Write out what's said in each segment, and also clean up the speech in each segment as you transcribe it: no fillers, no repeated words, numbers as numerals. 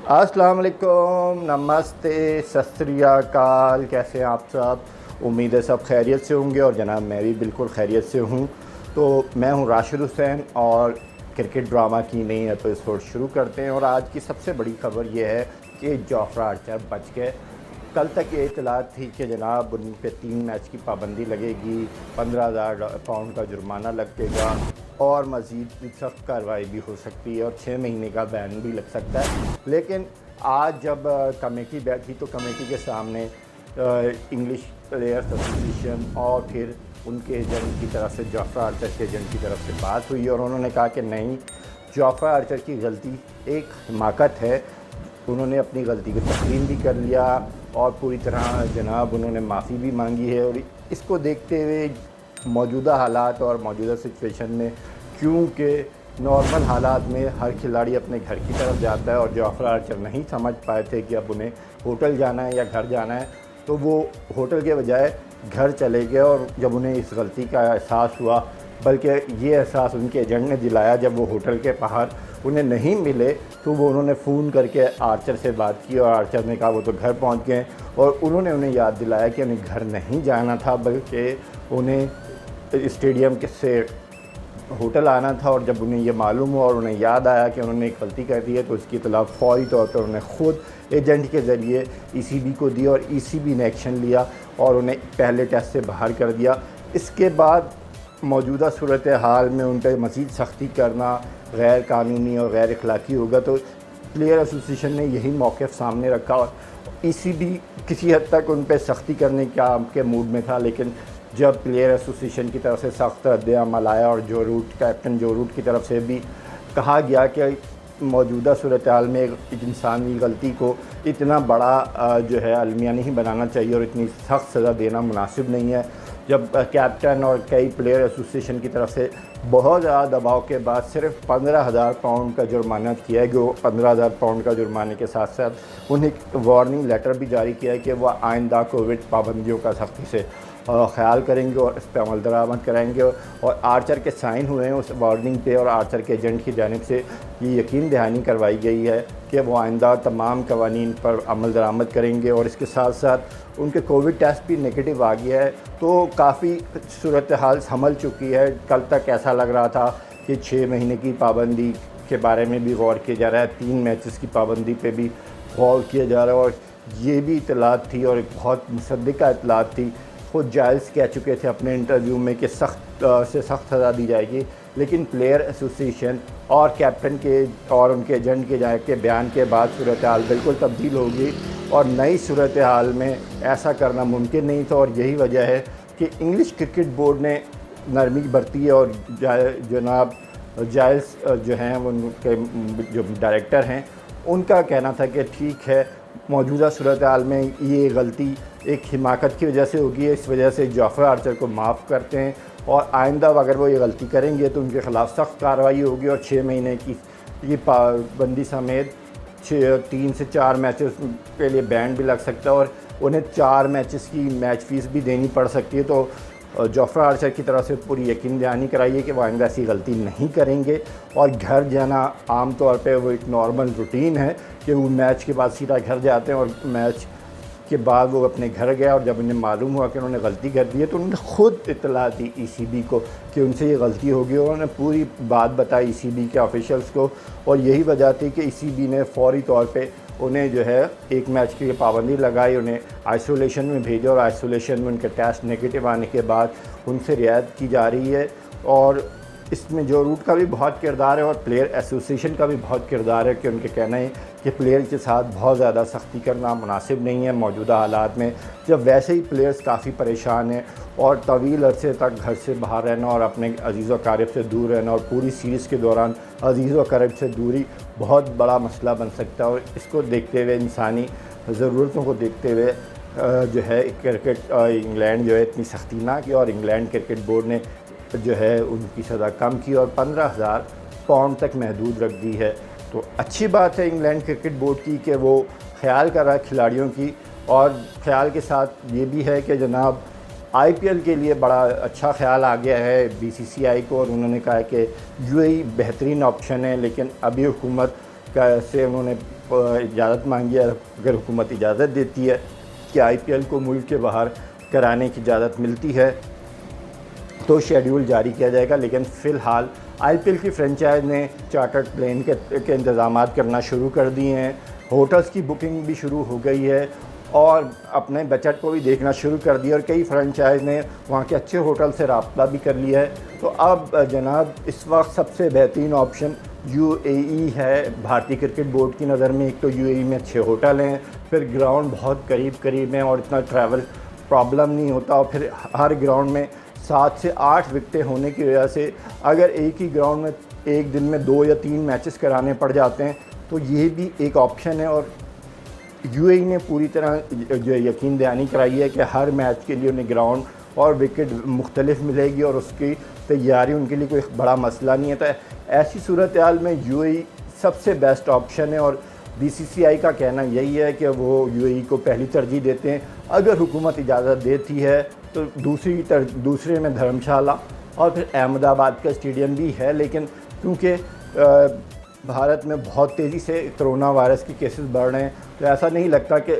अस्सलाम वालेकुम, नमस्ते, सत श्री अकाल। कैसे हैं आप सब? उम्मीद है सब खैरियत से होंगे और जनाब मैं भी बिल्कुल खैरियत से हूँ। तो मैं हूँ राशिद हुसैन और क्रिकेट ड्रामा की नई एपिसोड शुरू करते हैं। और आज की सबसे बड़ी खबर ये है कि जोफ्रा आर्चर बच गए। कल तक ये इतला थी कि जनाब उन पे 3 मैच की पाबंदी लगेगी, 15,000 पाउंड का जुर्माना लगेगा और मज़ीद सख्त कार्रवाई भी हो सकती है और 6 महीने का बैन भी लग सकता है। लेकिन आज जब कमेटी बैठी तो कमेटी के सामने इंग्लिश प्लेयर्स एसोसिएशन और फिर उनके एजेंट की तरफ से, जोफ्रा आर्चर के एजेंट की तरफ से बात हुई और उन्होंने कहा कि नहीं, जोफ्रा आर्चर की गलती एक हिमाकत है। उन्होंने अपनी गलती को तस्लीम भी कर लिया और पूरी तरह जनाब उन्होंने माफ़ी भी मांगी है। और इसको देखते हुए मौजूदा हालात और मौजूदा सिचुएशन में, क्योंकि नॉर्मल हालात में हर खिलाड़ी अपने घर की तरफ जाता है और जोफ्रा आर्चर नहीं समझ पाए थे कि अब उन्हें होटल जाना है या घर जाना है, तो वो होटल के बजाय घर चले गए। और जब उन्हें इस गलती का एहसास हुआ, बल्कि ये एहसास उनके एजेंट ने दिलाया, जब वो होटल के बाहर उन्हें नहीं मिले तो वो उन्होंने फ़ोन करके आर्चर से बात की और आर्चर ने कहा वो तो घर पहुंच गए। और उन्होंने उन्हें याद दिलाया कि उन्हें घर नहीं जाना था, बल्कि उन्हें स्टेडियम के से होटल आना था। और जब उन्हें ये मालूम हुआ और उन्हें याद आया कि उन्होंने एक गलती कर दी है, तो उसकी इत्तला फ़ौरी तौर पर उन्होंने ख़ुद एजेंट के ज़रिए ईसीबी को दी और ईसीबी ने एक्शन लिया और उन्हें पहले टेस्ट से बाहर कर दिया। इसके बाद मौजूदा सूरत हाल में उन पर मज़ीद सख्ती करना गैर कानूनी और गैर अखलाकी होगा। तो प्लेयर एसोसिएशन ने यही मौक़िफ़ सामने रखा और ईसीबी किसी हद तक उन पर सख्ती करने के मूड में था। लेकिन जब प्लेयर एसोसिएशन की तरफ से सख्त रद्द-ए-अमल आया और कैप्टन जो रूट की तरफ से भी कहा गया कि मौजूदा सूरत हाल में एक इंसानी गलती को इतना बड़ा जो है अलमिया नहीं बनाना चाहिए और इतनी सख्त सज़ा देना मुनासिब नहीं है। जब कैप्टन और कई प्लेयर एसोसिएशन की तरफ से बहुत ज़्यादा दबाव के बाद सिर्फ 15,000 पाउंड का जुर्माना किया है, जो 15,000 पाउंड का जुर्माने के साथ साथ उन्हें वार्निंग लेटर भी जारी किया है कि वह आइंदा कोविड पाबंदियों का सख्ती से ख्याल करेंगे और इस पर अमल दरामद कराएंगे। और आर्चर के साइन हुए हैं उस वार्निंग पे और आर्चर के एजेंट की जानिब से ये यकीन दहानी करवाई गई है कि वो आइंदा तमाम कवानीन पर अमल दरामद करेंगे। और इसके साथ साथ उनके कोविड टेस्ट भी नेगेटिव आ गया है, तो काफ़ी सूरत हाल संभल चुकी है। कल तक ऐसा लग रहा था कि 6 महीने की पाबंदी के बारे में भी गौर किया जा रहा है, 3 मैचेस की पाबंदी पे भी गौर किया जा रहा है। और ये भी इतलात थी और एक बहुत मुसद्दिक़ा इतलात थी। खुद जायल्स कह चुके थे अपने इंटरव्यू में कि सख्त से सख्त सज़ा दी जाएगी। लेकिन प्लेयर एसोसिएशन और कैप्टन के और उनके एजेंट के बयान के बाद सूरत हाल बिल्कुल तब्दील होगी और नई सूरत हाल में ऐसा करना मुमकिन नहीं था। और यही वजह है कि इंग्लिश क्रिकेट बोर्ड ने नरमी बरती है और जनाब जायल्स जो हैं उनके जो डायरेक्टर हैं, उनका कहना था कि ठीक है, मौजूदा सूरत हाल में ये गलती एक हिमाकत की वजह से होगी, इस वजह से जोफ्रा आर्चर को माफ़ करते हैं और आइंदा अगर वो ये गलती करेंगे तो उनके ख़िलाफ़ सख्त कार्रवाई होगी और 6 महीने की ये पाबंदी समेत 3 से 4 मैचेस के लिए बैन भी लग सकता है और उन्हें 4 मैचेस की मैच फ़ीस भी देनी पड़ सकती है। तो जोफ्रा आर्चर की तरफ से पूरी यकीन दहानी कराइए कि वो आइंदा ऐसी गलती नहीं करेंगे। और घर जाना आम तौर पे वो एक नॉर्मल रूटीन है कि वो मैच के बाद सीधा घर जाते हैं और मैच के बाद वो अपने घर गया और जब उन्हें मालूम हुआ कि उन्होंने गलती कर दी है तो उन्होंने ख़ुद इत्तला दी ईसीबी को कि उनसे ये गलती होगी। उन्होंने पूरी बात बताई ईसीबी के ऑफिशियल्स को और यही वजह थी कि ईसीबी ने फ़ौरी तौर पे उन्हें जो है एक मैच की पाबंदी लगाई, उन्हें आइसोलेशन में भेजा और आइसोलेशन में उनके टेस्ट नेगेटिव आने के बाद उनसे रियायत की जा रही है। और इसमें जो रूट का भी बहुत किरदार है और प्लेयर एसोसिएशन का भी बहुत किरदार है कि उनके कहना है कि प्लेयर के साथ बहुत ज़्यादा सख्ती करना मुनासिब नहीं है मौजूदा हालात में, जब वैसे ही प्लेयर्स काफ़ी परेशान हैं और तवील अरसे तक घर से बाहर रहना और अपने अज़ीज़ व अक़ारिब से दूर रहना और पूरी सीरीज़ के दौरान अज़ीज़ व अक़ारिब से दूरी बहुत बड़ा मसला बन सकता है। और इसको देखते हुए, इंसानी ज़रूरतों को देखते हुए जो है क्रिकेट इंग्लैंड जो है इतनी सख्ती ना की और इंग्लैंड क्रिकेट बोर्ड ने जो है उनकी सज़ा कम की और 15,000 पाउंड तक महदूद रख दी है। तो अच्छी बात है इंग्लैंड क्रिकेट बोर्ड की कि वो ख्याल कर रहा है खिलाड़ियों की। और ख्याल के साथ ये भी है कि जनाब आईपीएल के लिए बड़ा अच्छा ख्याल आ गया है बीसीसीआई को और उन्होंने कहा है कि यूएई बेहतरीन ऑप्शन है। लेकिन अभी हुकूमत का से उन्होंने इजाज़त मांगी है। अगर हुकूमत इजाज़त देती है कि आईपीएल को मुल्क के बाहर कराने की इजाज़त मिलती है तो शेड्यूल जारी किया जाएगा। लेकिन फ़िलहाल आईपीएल की फ्रेंचाइज ने चार्टर्ड प्लेन के इंतज़ाम करना शुरू कर दिए हैं, होटल्स की बुकिंग भी शुरू हो गई है और अपने बजट को भी देखना शुरू कर दिया और कई फ्रेंचाइज ने वहाँ के अच्छे होटल से रब्ता भी कर लिया है। तो अब जनाब इस वक्त सबसे बेहतरीन ऑप्शन यूएई है भारतीय क्रिकेट बोर्ड की नज़र में। एक तो यूएई में अच्छे होटल हैं, फिर ग्राउंड बहुत करीब हैं और इतना ट्रैवल प्रॉब्लम नहीं होता, और फिर हर ग्राउंड में 7 से 8 विकेटें होने की वजह से अगर एक ही ग्राउंड में एक दिन में 2 या 3 मैचेस कराने पड़ जाते हैं तो ये भी एक ऑप्शन है। और यूएई ने पूरी तरह जो यकीन दहानी कराई है कि हर मैच के लिए उन्हें ग्राउंड और विकेट मुख्तलिफ मिलेगी और उसकी तैयारी उनके लिए कोई बड़ा मसला नहीं है। तो ऐसी सूरत हाल में यूएई सबसे बेस्ट ऑप्शन है और बीसीसीआई का कहना यही है कि वो यूएई को पहली तरजीह देते हैं। अगर हुकूमत इजाज़त देती है तो दूसरे में धर्मशाला और फिर अहमदाबाद का स्टेडियम भी है। लेकिन क्योंकि भारत में बहुत तेज़ी से कोरोना वायरस के केसेस बढ़ रहे हैं तो ऐसा नहीं लगता कि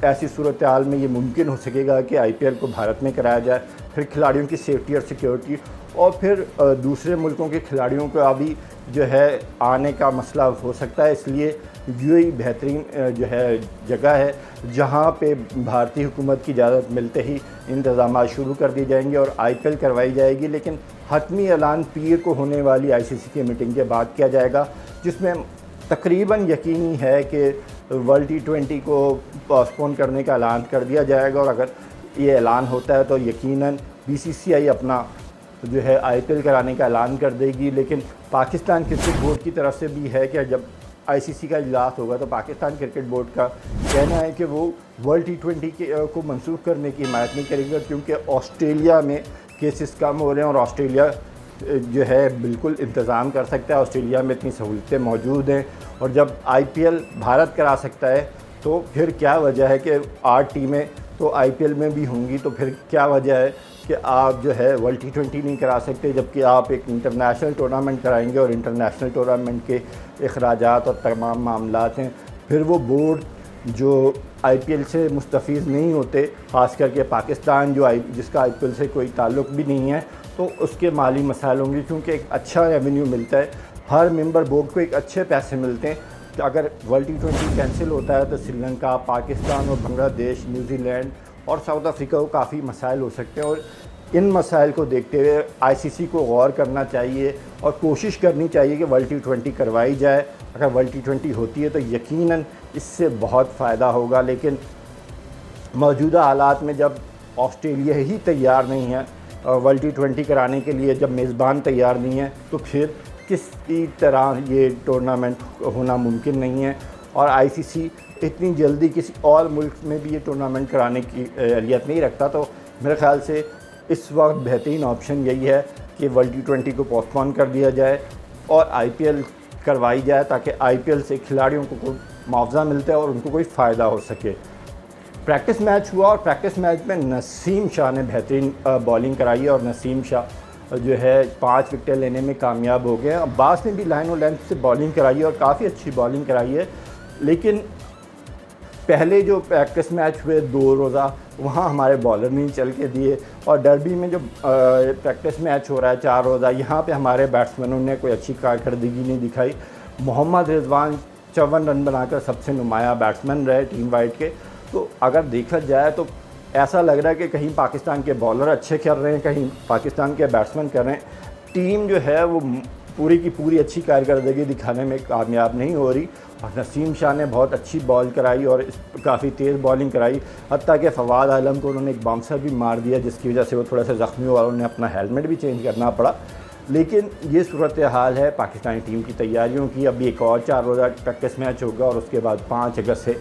ऐसी सूरत हाल में ये मुमकिन हो सकेगा कि आईपीएल को भारत में कराया जाए। फिर खिलाड़ियों की सेफ्टी और सिक्योरिटी और फिर दूसरे मुल्कों के खिलाड़ियों का भी जो है आने का मसला हो सकता है। इसलिए यूएई बेहतरीन जो है जगह है जहाँ पे भारतीय हुकूमत की इजाज़त मिलते ही इंतज़ाम शुरू कर दिए जाएंगे और आईपीएल करवाई जाएगी। लेकिन हतमी ऐलान पीर को होने वाली आईसीसी की मीटिंग के बाद किया जाएगा, जिसमें तकरीबन यकीनी है कि वर्ल्ड T20 को पोस्टपोन करने का ऐलान कर दिया जाएगा। और अगर ये ऐलान होता है तो यकीनन बीसीसीआई अपना जो है आईपीएल कराने का ऐलान कर देगी। लेकिन पाकिस्तान क्रिकेट बोर्ड की तरफ से भी है कि जब आईसीसी का इजलास होगा तो पाकिस्तान क्रिकेट बोर्ड का कहना है कि वो वर्ल्ड T20 को मंसूख करने की हिमायत नहीं करेगा, क्योंकि ऑस्ट्रेलिया में केसेस कम हो रहे हैं और ऑस्ट्रेलिया जो है बिल्कुल इंतज़ाम कर सकता है। ऑस्ट्रेलिया में इतनी सहूलतें मौजूद हैं और जब आईपीएल भारत करा सकता है तो फिर क्या वजह है कि 8 टीमें तो आईपीएल में भी होंगी, तो फिर क्या वजह है कि आप जो है वर्ल्ड T20 नहीं करा सकते, जबकि आप एक इंटरनेशनल टूर्नामेंट कराएंगे और इंटरनेशनल टूर्नामेंट के अखराजात और तमाम मामलात हैं। फिर वो बोर्ड जो आईपीएल से मुस्तफ़ीज़ नहीं होते, ख़ास करके पाकिस्तान जिसका आईपीएल से कोई ताल्लुक़ भी नहीं है, तो उसके माली मसाइल होंगे, क्योंकि एक अच्छा रेवेन्यू मिलता है, हर मेंबर बोर्ड को एक अच्छे पैसे मिलते हैं। तो अगर वर्ल्ड T20 कैंसिल होता है तो श्रीलंका, पाकिस्तान और बांग्लादेश, न्यूजीलैंड और साउथ अफ्रीका को काफ़ी मसाइल हो सकते हैं। और इन मसाइल को देखते हुए आईसीसी को गौर करना चाहिए और कोशिश करनी चाहिए कि वर्ल्ड T20 करवाई जाए। अगर वर्ल्ड T20 होती है तो यकीनन इससे बहुत फ़ायदा होगा। लेकिन मौजूदा हालात में जब ऑस्ट्रेलिया ही तैयार नहीं है वर्ल्ड T20 कराने के लिए, जब मेज़बान तैयार नहीं है, तो फिर किसी तरह ये टूर्नामेंट होना मुमकिन नहीं है। और आईसीसी इतनी जल्दी किसी और मुल्क में भी ये टूर्नामेंट कराने की अहलियत नहीं रखता। तो मेरे ख़्याल से इस वक्त बेहतरीन ऑप्शन यही है कि वर्ल्ड T20 को पोस्टपोन कर दिया जाए और आईपीएल करवाई जाए, ताकि आईपीएल से खिलाड़ियों को कोई मुआवजा मिलता है और उनको कोई फ़ायदा हो सके। प्रैक्टिस मैच हुआ और प्रैक्टिस मैच में नसीम शाह ने बेहतरीन बॉलिंग कराई है और नसीम शाह जो है 5 विकेटें लेने में कामयाब हो गए। अब्बास ने भी लाइन और लेंथ से बॉलिंग कराई है और काफ़ी अच्छी बॉलिंग कराई है। लेकिन पहले जो प्रैक्टिस मैच हुए 2 रोज़ा, वहाँ हमारे बॉलर नहीं चल के दिए, और डर्बी में जो प्रैक्टिस मैच हो रहा है 4 रोज़ा, यहाँ पे हमारे बैट्समैनों ने कोई अच्छी कारकर्दगी नहीं दिखाई। मोहम्मद रिजवान 54 रन बनाकर सबसे नुमायाँ बैट्समैन रहे टीम वाइड के। तो अगर देखा जाए तो ऐसा लग रहा है कि कहीं पाकिस्तान के बॉलर अच्छे कर रहे हैं, कहीं पाकिस्तान के बैट्समैन कर रहे हैं। टीम जो है वो पूरी की पूरी अच्छी कारकर्दगी दिखाने में कामयाब नहीं हो रही। और नसीम शाह ने बहुत अच्छी बॉल कराई और काफ़ी तेज़ बॉलिंग कराई, हत्ता कि फवाद आलम को उन्होंने एक बाउंसर भी मार दिया, जिसकी वजह से वो थोड़ा सा ज़ख्मी हुआ और उन्हें अपना हेलमेट भी चेंज करना पड़ा। लेकिन ये सूरत हाल है पाकिस्तानी टीम की तैयारियों की। अभी एक और 4 रोज़ा प्रैक्टिस मैच होगा और उसके बाद 5 अगस्त से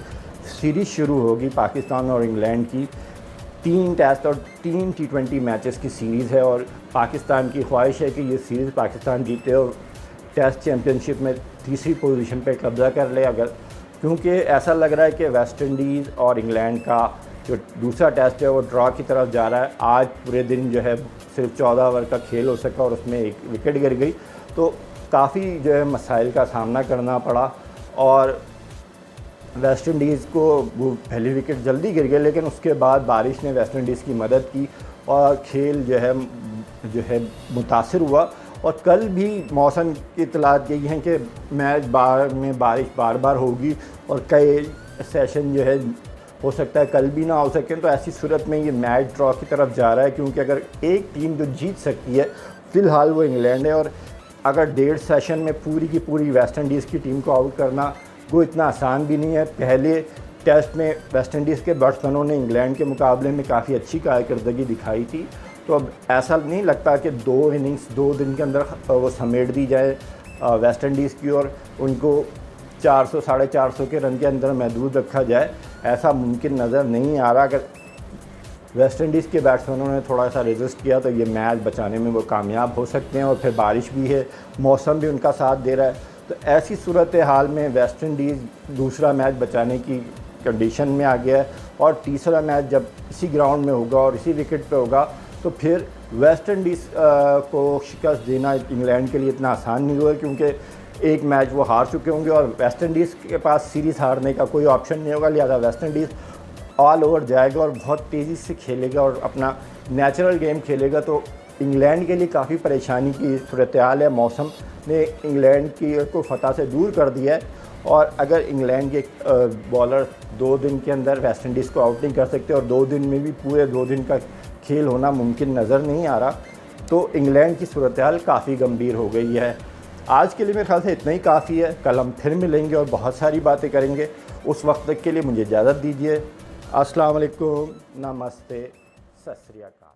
सीरीज़ शुरू होगी पाकिस्तान और इंग्लैंड की। 3 टेस्ट और 3 T20 मैचेस की सीरीज़ है और पाकिस्तान की ख्वाहिश है कि ये सीरीज़ पाकिस्तान जीते और टेस्ट चैम्पियनशिप में तीसरी पोजीशन पे कब्ज़ा कर ले। अगर क्योंकि ऐसा लग रहा है कि वेस्ट इंडीज़ और इंग्लैंड का जो दूसरा टेस्ट है वो ड्रॉ की तरफ जा रहा है। आज पूरे दिन जो है सिर्फ 14 ओवर का खेल हो सका और उसमें 1 विकेट गिर गई, तो काफ़ी जो है मसाइल का सामना करना पड़ा। और वेस्ट इंडीज़ को वो पहली विकेट जल्दी गिर गए, लेकिन उसके बाद बारिश ने वेस्ट इंडीज़ की मदद की और खेल जो है मुतासिर हुआ। और कल भी मौसम की इत्तलात यही हैं कि मैच में बारिश बार बार होगी और कई सेशन जो है हो सकता है कल भी ना हो सकें। तो ऐसी सूरत में ये मैच ड्रॉ की तरफ जा रहा है, क्योंकि अगर एक टीम जो जीत सकती है फ़िलहाल वो इंग्लैंड है। और अगर 1.5 सेशन में पूरी की पूरी वेस्ट इंडीज़ की टीम को आउट करना वो इतना आसान भी नहीं है। पहले टेस्ट में वेस्ट इंडीज़ के बैट्समैनों ने इंग्लैंड के मुकाबले में काफ़ी अच्छी कारकर्दगी दिखाई थी, तो अब ऐसा नहीं लगता कि 2 इनिंग्स 2 दिन के अंदर वो समेट दी जाए वेस्ट इंडीज़ की और उनको 400 साढ़े 400 के रन के अंदर महदूद रखा जाए। ऐसा मुमकिन नज़र नहीं आ रहा। अगर वेस्ट इंडीज़ के बैट्समैनों ने थोड़ा सा रेजिस्ट किया तो ये मैच बचाने में वो कामयाब हो सकते हैं। और फिर बारिश भी है, मौसम भी उनका साथ दे रहा है, तो ऐसी सूरत हाल में वेस्ट इंडीज़ दूसरा मैच बचाने की कंडीशन में आ गया है। और तीसरा मैच जब इसी ग्राउंड में होगा और इसी विकेट पे होगा तो फिर वेस्ट इंडीज़ को शिकस्त देना इंग्लैंड के लिए इतना आसान नहीं होगा, क्योंकि एक मैच वो हार चुके होंगे और वेस्ट इंडीज़ के पास सीरीज़ हारने का कोई ऑप्शन नहीं होगा। लिहाजा वेस्ट इंडीज़ ऑल ओवर जाएगा और बहुत तेज़ी से खेलेगा और अपना नेचुरल गेम खेलेगा। तो इंग्लैंड के लिए काफ़ी परेशानी की सूरत हाल है। मौसम ने इंग्लैंड की को फतह से दूर कर दिया है और अगर इंग्लैंड के बॉलर 2 दिन के अंदर वेस्ट इंडीज़ को आउट नहीं कर सकते और 2 दिन में भी पूरे 2 दिन का खेल होना मुमकिन नज़र नहीं आ रहा, तो इंग्लैंड की सूरत हाल काफ़ी गंभीर हो गई है। आज के लिए मेरे ख्याल से इतना ही काफ़ी है। कल हम फिर मिलेंगे और बहुत सारी बातें करेंगे। उस वक्त तक के लिए मुझे इजाज़त दीजिए। अस्सलाम वालेकुम, नमस्ते, सत श्री अकाल।